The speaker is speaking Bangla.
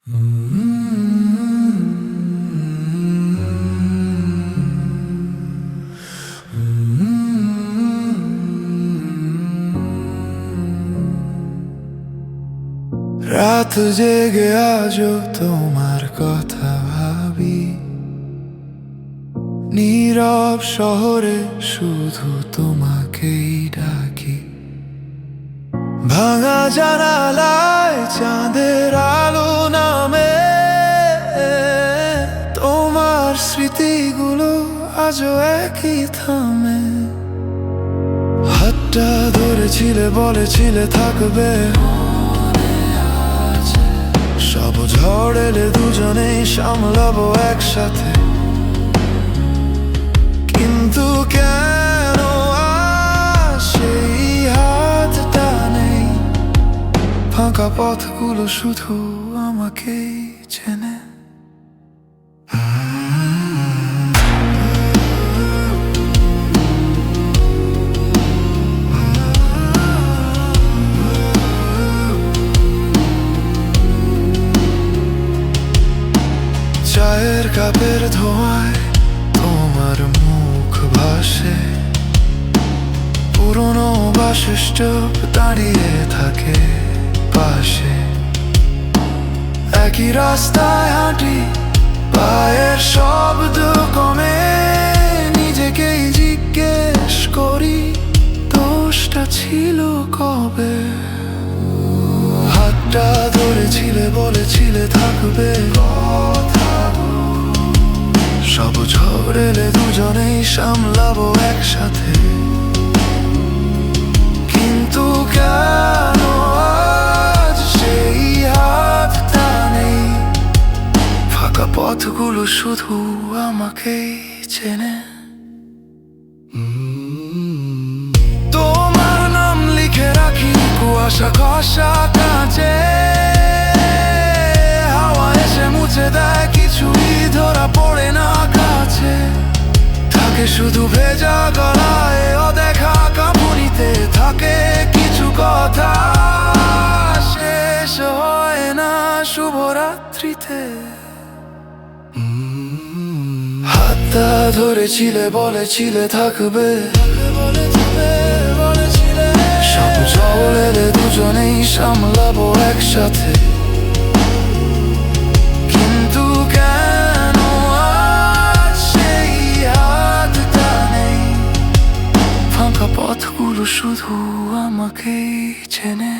রাত জেগে আজও তোমার কথা ভাবি, নীরব শহরে শুধু তোমাকেই ডাকি। ভাঙা জানালায় চাঁদের আলো নামে, তোমার স্মৃতিগুলো আজও একই থামে। হাতটা ধরেছিলে, বলেছিলে থাকবে, সব ঝড় এলে দুজনেই সামলাবো একসাথে। কিন্তু কেন আজ সেই হাতটা নেই? ফাঁকা পথগুলো শুধু আমাকেই চেনে। চায়ের কাপের ধোঁয়ায় তোমার মুখ ভাসে, পুরনো বাসের স্টপ দাঁড়িয়ে থাকে পাশে। একই রাস্তায় হাঁটি, পায়ের শব্দ কমে, নিজেকেই জিজ্ঞেস করি দোষটা ছিল কবে। হাতটা ধরেছিলে, বলেছিলে থাকবে, সব ঝড় এলে দুজনেই সামলাবো একসাথে। কিন্তু কেন আজ সেই হাতটা নেই? ফাঁকা পথগুলো শুধু আমাকেই চেনে। তোমার নাম লিখে রাখি কুয়াশা ঘষা কাঁচে, হাওয়া এসে মুছে দেয়, কিছুই ধরা পড়ে না কাছে। থাকে শুধু ভেজা গলায়, অদেখা কাঁপুনিতে থাকে কিছু কথা, শেষ হয় না শুভরাত্রিতে। হাতটা ধরেছিলে, বলেছিলে থাকবে, সব ঝড় এলে দুজনেই সামলাবো একসাথে। কিন্তু কেন আজ সেই হাতটা নেই? ফাঁকা পথগুলো শুধু আমাকেই চেনে।